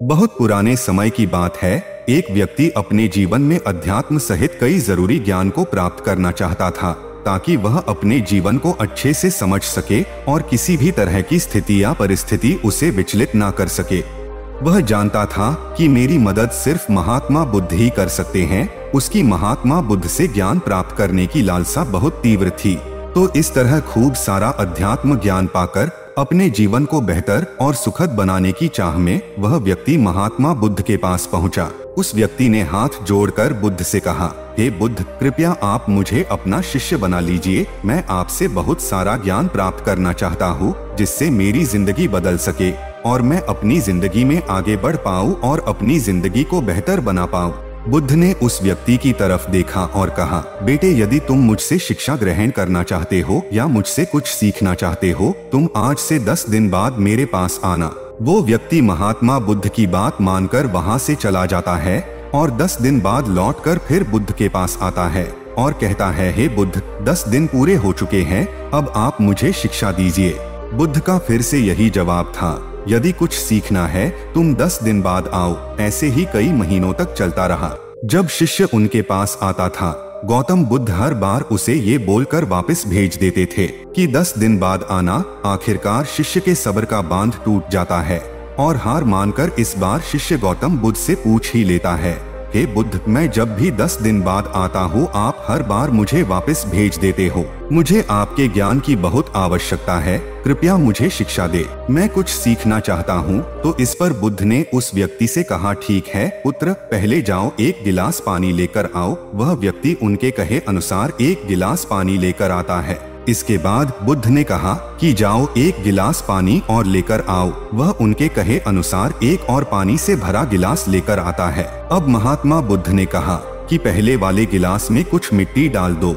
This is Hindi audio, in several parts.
बहुत पुराने समय की बात है। एक व्यक्ति अपने जीवन में अध्यात्म सहित कई जरूरी ज्ञान को प्राप्त करना चाहता था, ताकि वह अपने जीवन को अच्छे से समझ सके और किसी भी तरह की स्थिति या परिस्थिति उसे विचलित ना कर सके। वह जानता था कि मेरी मदद सिर्फ महात्मा बुद्ध ही कर सकते हैं। उसकी महात्मा बुद्ध से ज्ञान प्राप्त करने की लालसा बहुत तीव्र थी। तो इस तरह खूब सारा अध्यात्म ज्ञान पाकर अपने जीवन को बेहतर और सुखद बनाने की चाह में वह व्यक्ति महात्मा बुद्ध के पास पहुंचा। उस व्यक्ति ने हाथ जोड़कर बुद्ध से कहा, हे बुद्ध, कृपया आप मुझे अपना शिष्य बना लीजिए। मैं आपसे बहुत सारा ज्ञान प्राप्त करना चाहता हूँ, जिससे मेरी जिंदगी बदल सके और मैं अपनी जिंदगी में आगे बढ़ पाऊँ और अपनी जिंदगी को बेहतर बना पाऊँ। बुद्ध ने उस व्यक्ति की तरफ देखा और कहा, बेटे, यदि तुम मुझसे शिक्षा ग्रहण करना चाहते हो या मुझसे कुछ सीखना चाहते हो, तुम आज से 10 दिन बाद मेरे पास आना। वो व्यक्ति महात्मा बुद्ध की बात मानकर वहाँ से चला जाता है और 10 दिन बाद लौटकर फिर बुद्ध के पास आता है और कहता है, हे बुद्ध, 10 दिन पूरे हो चुके हैं, अब आप मुझे शिक्षा दीजिए। बुद्ध का फिर से यही जवाब था, यदि कुछ सीखना है तुम 10 दिन बाद आओ। ऐसे ही कई महीनों तक चलता रहा। जब शिष्य उनके पास आता था, गौतम बुद्ध हर बार उसे ये बोलकर वापस भेज देते थे कि 10 दिन बाद आना। आखिरकार शिष्य के सब्र का बांध टूट जाता है और हार मानकर इस बार शिष्य गौतम बुद्ध से पूछ ही लेता है, हे बुद्ध, मैं जब भी 10 दिन बाद आता हूँ आप हर बार मुझे वापस भेज देते हो। मुझे आपके ज्ञान की बहुत आवश्यकता है, कृपया मुझे शिक्षा दे। मैं कुछ सीखना चाहता हूँ। तो इस पर बुद्ध ने उस व्यक्ति से कहा, ठीक है पुत्र, पहले जाओ एक गिलास पानी लेकर आओ। वह व्यक्ति उनके कहे अनुसार एक गिलास पानी लेकर आता है। इसके बाद बुद्ध ने कहा कि जाओ एक गिलास पानी और लेकर आओ। वह उनके कहे अनुसार एक और पानी से भरा गिलास लेकर आता है। अब महात्मा बुद्ध ने कहा कि पहले वाले गिलास में कुछ मिट्टी डाल दो।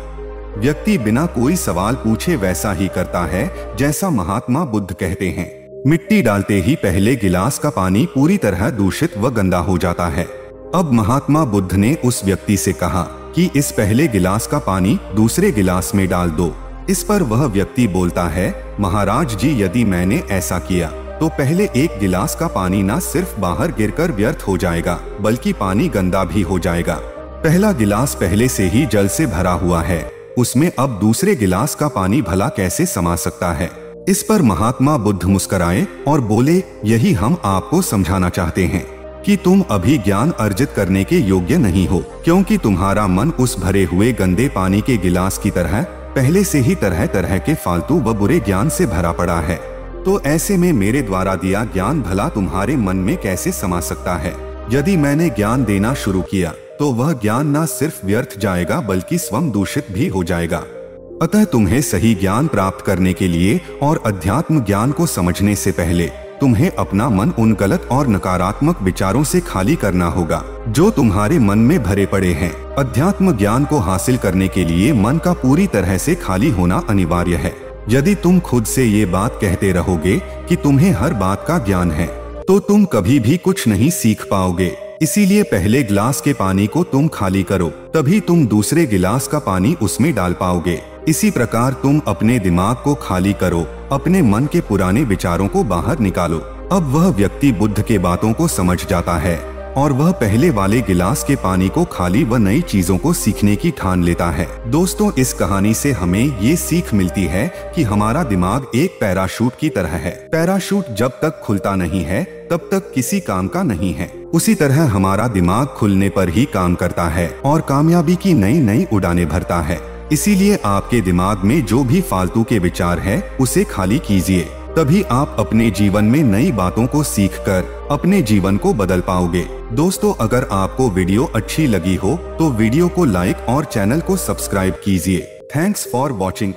व्यक्ति बिना कोई सवाल पूछे वैसा ही करता है जैसा महात्मा बुद्ध कहते हैं। मिट्टी डालते ही पहले गिलास का पानी पूरी तरह दूषित व गंदा हो जाता है। अब महात्मा बुद्ध ने उस व्यक्ति से कहा कि इस पहले गिलास का पानी दूसरे गिलास में डाल दो। इस पर वह व्यक्ति बोलता है, महाराज जी, यदि मैंने ऐसा किया तो पहले एक गिलास का पानी न सिर्फ बाहर गिरकर व्यर्थ हो जाएगा, बल्कि पानी गंदा भी हो जाएगा। पहला गिलास पहले से ही जल से भरा हुआ है, उसमें अब दूसरे गिलास का पानी भला कैसे समा सकता है। इस पर महात्मा बुद्ध मुस्कुराए और बोले, यही हम आपको समझाना चाहते हैं कि तुम अभी ज्ञान अर्जित करने के योग्य नहीं हो, क्योंकि तुम्हारा मन उस भरे हुए गंदे पानी के गिलास की तरह पहले से ही तरह तरह के फालतू व बुरे ज्ञान से भरा पड़ा है। तो ऐसे में मेरे द्वारा दिया ज्ञान भला तुम्हारे मन में कैसे समा सकता है। यदि मैंने ज्ञान देना शुरू किया तो वह ज्ञान न सिर्फ व्यर्थ जाएगा बल्कि स्वयं दूषित भी हो जाएगा। अतः तुम्हें सही ज्ञान प्राप्त करने के लिए और अध्यात्म ज्ञान को समझने से पहले तुम्हें अपना मन उन गलत और नकारात्मक विचारों से खाली करना होगा जो तुम्हारे मन में भरे पड़े हैं। अध्यात्म ज्ञान को हासिल करने के लिए मन का पूरी तरह से खाली होना अनिवार्य है। यदि तुम खुद से ये बात कहते रहोगे कि तुम्हें हर बात का ज्ञान है, तो तुम कभी भी कुछ नहीं सीख पाओगे। इसीलिए पहले गिलास के पानी को तुम खाली करो, तभी तुम दूसरे गिलास का पानी उसमें डाल पाओगे। इसी प्रकार तुम अपने दिमाग को खाली करो, अपने मन के पुराने विचारों को बाहर निकालो। अब वह व्यक्ति बुद्ध के बातों को समझ जाता है और वह पहले वाले गिलास के पानी को खाली व नई चीजों को सीखने की ठान लेता है। दोस्तों, इस कहानी से हमें ये सीख मिलती है कि हमारा दिमाग एक पैराशूट की तरह है। पैराशूट जब तक खुलता नहीं है तब तक किसी काम का नहीं है। उसी तरह हमारा दिमाग खुलने पर ही काम करता है और कामयाबी की नई नई उड़ानें भरता है। इसीलिए आपके दिमाग में जो भी फालतू के विचार है उसे खाली कीजिए, तभी आप अपने जीवन में नई बातों को सीखकर अपने जीवन को बदल पाओगे। दोस्तों, अगर आपको वीडियो अच्छी लगी हो तो वीडियो को लाइक और चैनल को सब्सक्राइब कीजिए। Thanks for watching.